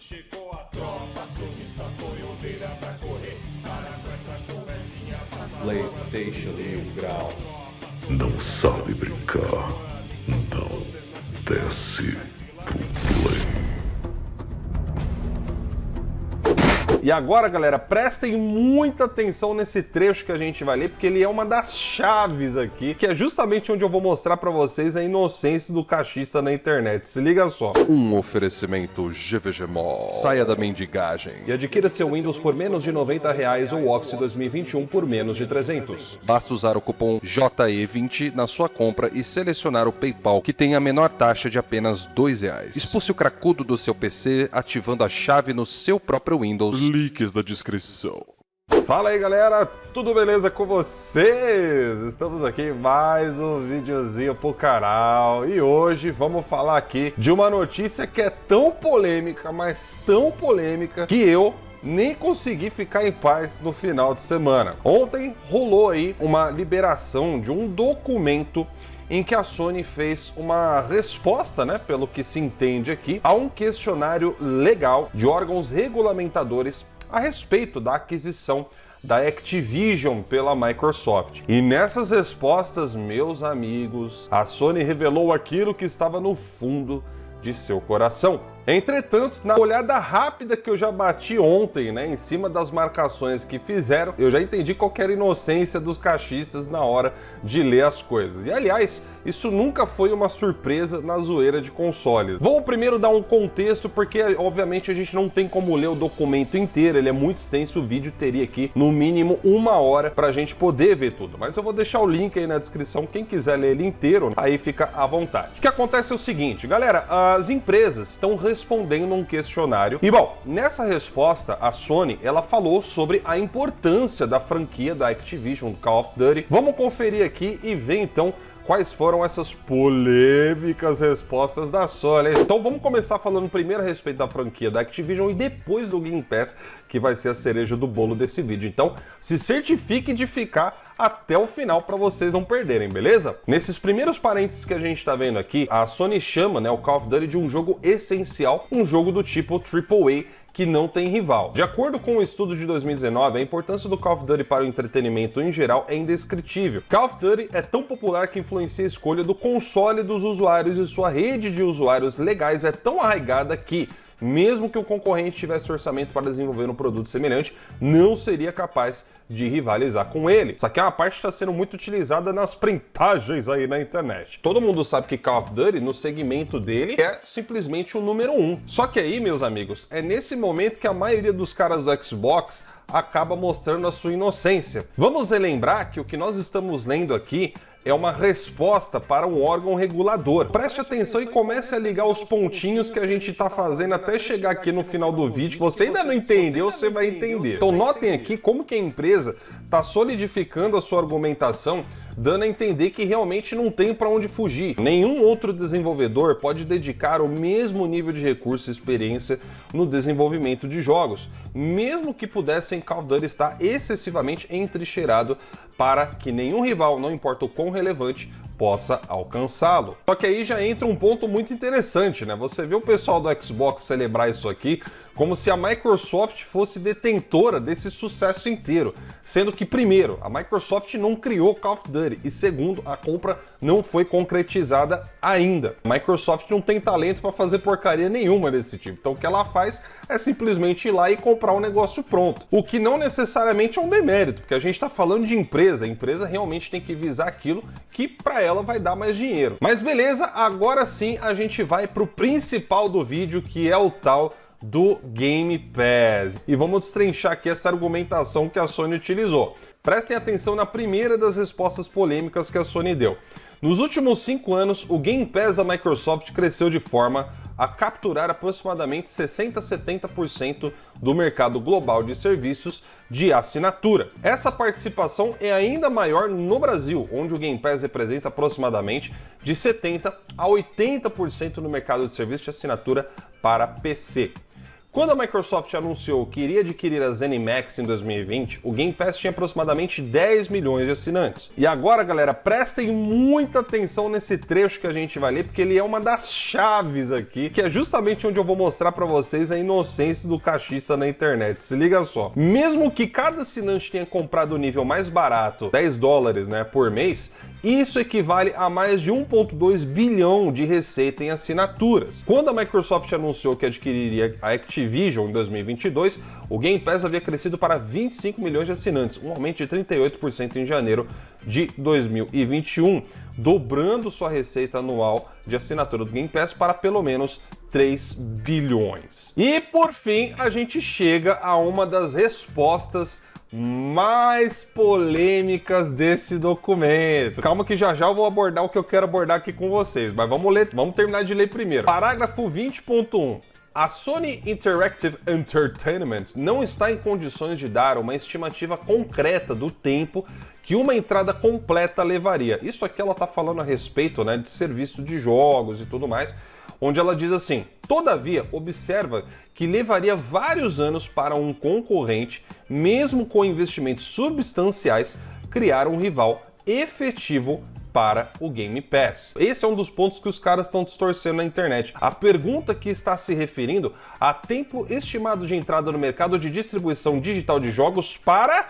Chegou a tropa, sonista põe ovelha pra correr. Para com essa conversinha, PlayStation 1000 grau. Não sabe brincar, então desce pro play. E agora, galera, prestem muita atenção nesse trecho que a gente vai ler, porque ele é uma das chaves aqui, que é justamente onde eu vou mostrar pra vocês a inocência do cachista na internet. Se liga só. Um oferecimento GVG Mall. Saia da mendigagem. E adquira seu Windows por menos de R$90 ou Office 2021 por menos de 300. Basta usar o cupom JE20 na sua compra e selecionar o PayPal, que tem a menor taxa de apenas R$2. Expulse o cracudo do seu PC ativando a chave no seu próprio Windows. Links na descrição. Fala aí, galera, tudo beleza com vocês? Estamos aqui em mais um videozinho pro canal e hoje vamos falar aqui de uma notícia que é tão polêmica, mas tão polêmica, que eu nem consegui ficar em paz no final de semana. Ontem rolou aí uma liberação de um documento em que a Sony fez uma resposta, né, pelo que se entende aqui, a um questionário legal de órgãos regulamentadores a respeito da aquisição da Activision pela Microsoft. E nessas respostas, meus amigos, a Sony revelou aquilo que estava no fundo de seu coração. Entretanto, na olhada rápida que eu já bati ontem, né, em cima das marcações que fizeram, eu já entendi qualquer inocência dos cachistas na hora de ler as coisas. E aliás, isso nunca foi uma surpresa na zoeira de consoles. Vamos primeiro dar um contexto, porque obviamente a gente não tem como ler o documento inteiro, ele é muito extenso, o vídeo teria aqui no mínimo 1 hora pra gente poder ver tudo. Mas eu vou deixar o link aí na descrição, quem quiser ler ele inteiro, aí fica à vontade. O que acontece é o seguinte, galera, as empresas estão respondendo um questionário. E bom, nessa resposta, a Sony, ela falou sobre a importância da franquia da Activision, do Call of Duty. Vamos conferir aqui e ver então quais foram essas polêmicas respostas da Sony. Então vamos começar falando primeiro a respeito da franquia da Activision e depois do Game Pass, que vai ser a cereja do bolo desse vídeo. Então se certifique de ficar até o final para vocês não perderem, beleza? Nesses primeiros parênteses que a gente está vendo aqui, a Sony chama, né, o Call of Duty de um jogo essencial, um jogo do tipo AAA, que não tem rival. De acordo com um estudo de 2019, a importância do Call of Duty para o entretenimento em geral é indescritível. Call of Duty é tão popular que influencia a escolha do console dos usuários e sua rede de usuários legais é tão arraigada que, mesmo que o concorrente tivesse orçamento para desenvolver um produto semelhante, não seria capaz de rivalizar com ele. Isso aqui é uma parte que está sendo muito utilizada nas printagens aí na internet. Todo mundo sabe que Call of Duty, no segmento dele, é simplesmente o número 1. Só que aí, meus amigos, é nesse momento que a maioria dos caras do Xbox acaba mostrando a sua inocência. Vamos relembrar que o que nós estamos lendo aqui é uma resposta para um órgão regulador. Preste atenção e comece a ligar os pontinhos que a gente está fazendo até chegar aqui no final do vídeo. Você ainda não entendeu, você vai entender. Então notem aqui como que a empresa está solidificando a sua argumentação, dando a entender que realmente não tem para onde fugir. Nenhum outro desenvolvedor pode dedicar o mesmo nível de recurso e experiência no desenvolvimento de jogos, mesmo que pudessem. Call of Duty estar excessivamente entrincheirado para que nenhum rival, não importa o quão relevante, possa alcançá-lo. Só que aí já entra um ponto muito interessante, né? Você vê o pessoal do Xbox celebrar isso aqui como se a Microsoft fosse detentora desse sucesso inteiro, sendo que, primeiro, a Microsoft não criou Call of Duty e, segundo, a compra não foi concretizada ainda. A Microsoft não tem talento para fazer porcaria nenhuma desse tipo, então o que ela faz é simplesmente ir lá e comprar um negócio pronto, o que não necessariamente é um demérito, porque a gente está falando de empresa, a empresa realmente tem que visar aquilo que para ela vai dar mais dinheiro. Mas beleza, agora sim a gente vai para o principal do vídeo, que é o tal do Game Pass. E vamos destrinchar aqui essa argumentação que a Sony utilizou. Prestem atenção na primeira das respostas polêmicas que a Sony deu. Nos últimos 5 anos, o Game Pass da Microsoft cresceu de forma a capturar aproximadamente 60 a 70% do mercado global de serviços de assinatura. Essa participação é ainda maior no Brasil, onde o Game Pass representa aproximadamente de 70 a 80% no mercado de serviços de assinatura para PC. Quando a Microsoft anunciou que iria adquirir a ZeniMax em 2020, o Game Pass tinha aproximadamente 10 milhões de assinantes. E agora, galera, prestem muita atenção nesse trecho que a gente vai ler, porque ele é uma das chaves aqui, que é justamente onde eu vou mostrar para vocês a inocência do cachista na internet. Se liga só. Mesmo que cada assinante tenha comprado o nível mais barato, $10, né, por mês, isso equivale a mais de 1,2 bilhão de receita em assinaturas. Quando a Microsoft anunciou que adquiriria a Activision em 2022, o Game Pass havia crescido para 25 milhões de assinantes, um aumento de 38% em janeiro de 2021, dobrando sua receita anual de assinatura do Game Pass para pelo menos 3 bilhões. E por fim, a gente chega a uma das respostas mais polêmicas desse documento. Calma que já eu vou abordar o que eu quero abordar aqui com vocês, mas vamos terminar de ler primeiro. Parágrafo 20.1. A Sony Interactive Entertainment não está em condições de dar uma estimativa concreta do tempo que uma entrada completa levaria. Isso aqui ela está falando a respeito, né, de serviço de jogos e tudo mais, onde ela diz assim: todavia, observa que levaria vários anos para um concorrente, mesmo com investimentos substanciais, criar um rival efetivo para o Game Pass. Esse é um dos pontos que os caras estão distorcendo na internet. A pergunta que está se referindo a tempo estimado de entrada no mercado de distribuição digital de jogos para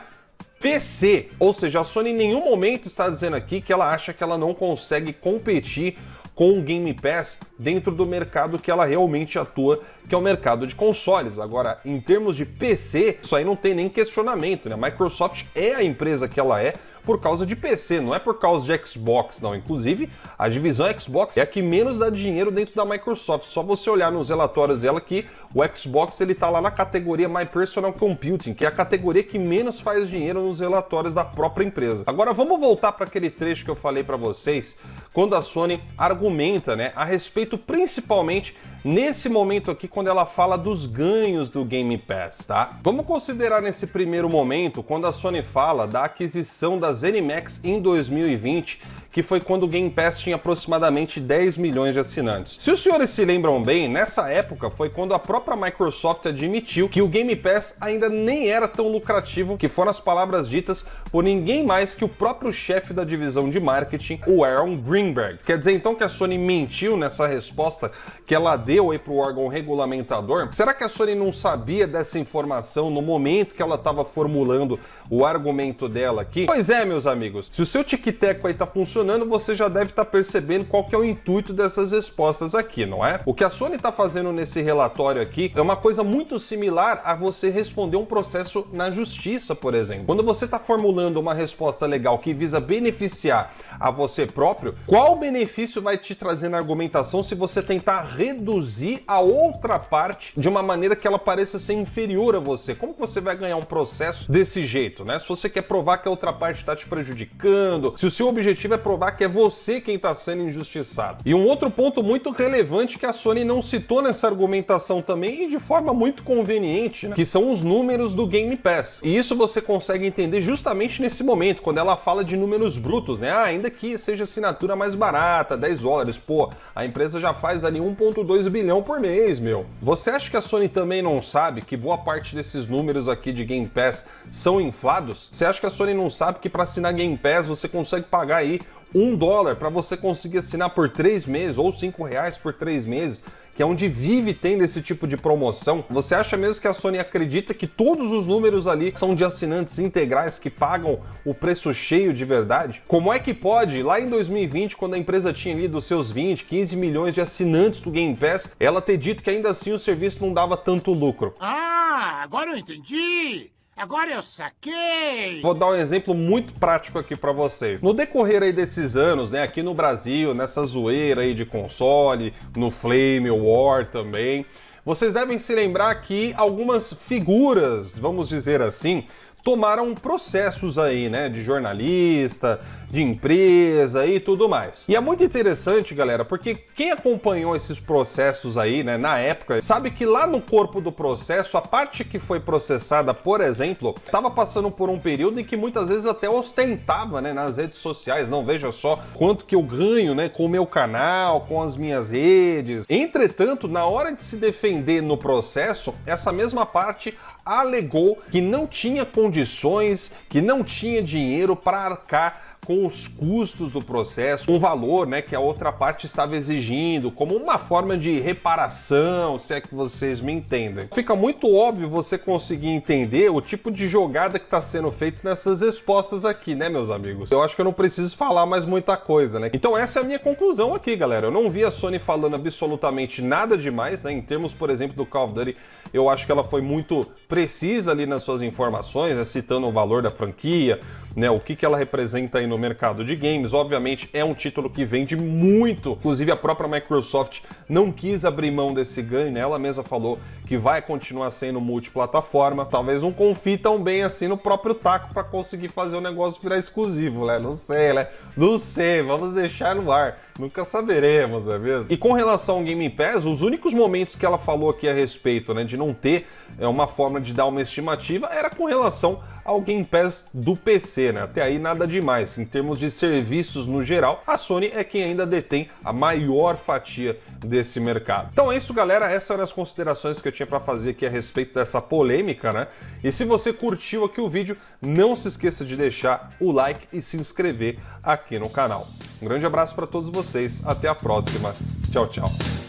PC. Ou seja, a Sony em nenhum momento está dizendo aqui que ela acha que ela não consegue competir com o Game Pass dentro do mercado que ela realmente atua, que é o mercado de consoles. Agora, em termos de PC, isso aí não tem nem questionamento, né? A Microsoft é a empresa que ela é por causa de PC, não é por causa de Xbox, não. Inclusive, a divisão Xbox é a que menos dá dinheiro dentro da Microsoft. Só você olhar nos relatórios dela que o Xbox ele tá lá na categoria My Personal Computing, que é a categoria que menos faz dinheiro nos relatórios da própria empresa. Agora, vamos voltar para aquele trecho que eu falei para vocês, quando a Sony argumenta, né, a respeito principalmente nesse momento aqui, quando ela fala dos ganhos do Game Pass, tá? Vamos considerar nesse primeiro momento, quando a Sony fala da aquisição da ZeniMax em 2020, que foi quando o Game Pass tinha aproximadamente 10 milhões de assinantes. Se os senhores se lembram bem, nessa época foi quando a própria Microsoft admitiu que o Game Pass ainda nem era tão lucrativo, que foram as palavras ditas por ninguém mais que o próprio chefe da divisão de marketing, o Aaron Greenberg. Quer dizer então que a Sony mentiu nessa resposta que ela deu aí para o órgão regulamentador? Será que a Sony não sabia dessa informação no momento que ela estava formulando o argumento dela aqui? Pois é, meus amigos, se o seu tic-tac aí tá funcionando, você já deve estar percebendo qual que é o intuito dessas respostas aqui, não é? O que a Sony está fazendo nesse relatório aqui é uma coisa muito similar a você responder um processo na justiça, por exemplo. Quando você está formulando uma resposta legal que visa beneficiar a você próprio, qual benefício vai te trazer na argumentação se você tentar reduzir a outra parte de uma maneira que ela pareça ser inferior a você? Como que você vai ganhar um processo desse jeito, né? Se você quer provar que a outra parte está te prejudicando, se o seu objetivo é provar que é você quem está sendo injustiçado. E um outro ponto muito relevante que a Sony não citou nessa argumentação também, e de forma muito conveniente, né, que são os números do Game Pass. E isso você consegue entender justamente nesse momento, quando ela fala de números brutos, né? Ainda que seja assinatura mais barata, $10, pô, a empresa já faz ali 1,2 bilhão por mês, meu. Você acha que a Sony também não sabe que boa parte desses números aqui de Game Pass são inflados? Você acha que a Sony não sabe que para assinar Game Pass você consegue pagar aí $1 para você conseguir assinar por 3 meses ou R$5 por 3 meses, que é onde vive tendo esse tipo de promoção? Você acha mesmo que a Sony acredita que todos os números ali são de assinantes integrais que pagam o preço cheio de verdade? Como é que pode, lá em 2020, quando a empresa tinha ali dos seus 20, 15 milhões de assinantes do Game Pass, ela ter dito que ainda assim o serviço não dava tanto lucro? Ah, agora eu entendi! Agora eu saquei! Vou dar um exemplo muito prático aqui para vocês. No decorrer aí desses anos, né, aqui no Brasil, nessa zoeira aí de console, no Flame War também, vocês devem se lembrar que algumas figuras, vamos dizer assim, tomaram processos aí, né, de jornalista, de empresa e tudo mais. E é muito interessante, galera, porque quem acompanhou esses processos aí, né, na época, sabe que lá no corpo do processo, a parte que foi processada, por exemplo, estava passando por um período em que muitas vezes até ostentava, né, nas redes sociais, não, veja só quanto que eu ganho, né, com o meu canal, com as minhas redes. Entretanto, na hora de se defender no processo, essa mesma parte alegou que não tinha condições, que não tinha dinheiro para arcar com os custos do processo, um valor, né, que a outra parte estava exigindo, como uma forma de reparação, se é que vocês me entendem. Fica muito óbvio você conseguir entender o tipo de jogada que está sendo feito nessas respostas aqui, né, meus amigos? Eu acho que eu não preciso falar mais muita coisa, né? Então essa é a minha conclusão aqui, galera. Eu não vi a Sony falando absolutamente nada demais, né? Em termos, por exemplo, do Call of Duty, eu acho que ela foi muito precisa ali nas suas informações, né, citando o valor da franquia, né, o que ela representa aí no mercado de games. Obviamente é um título que vende muito, inclusive a própria Microsoft não quis abrir mão desse ganho, né? Ela mesma falou que vai continuar sendo multiplataforma, talvez não confie tão bem assim no próprio taco para conseguir fazer o negócio virar exclusivo, né? Não sei, né? Não sei, vamos deixar no ar, nunca saberemos, é mesmo? E com relação ao Game Pass, os únicos momentos que ela falou aqui a respeito, né, de não ter uma forma de dar uma estimativa era com relação ao Game Pass do PC, né? Até aí nada demais. Em termos de serviços no geral, a Sony é quem ainda detém a maior fatia desse mercado. Então é isso, galera. Essas eram as considerações que eu tinha para fazer aqui a respeito dessa polêmica, né? E se você curtiu aqui o vídeo, não se esqueça de deixar o like e se inscrever aqui no canal. Um grande abraço para todos vocês. Até a próxima. Tchau, tchau.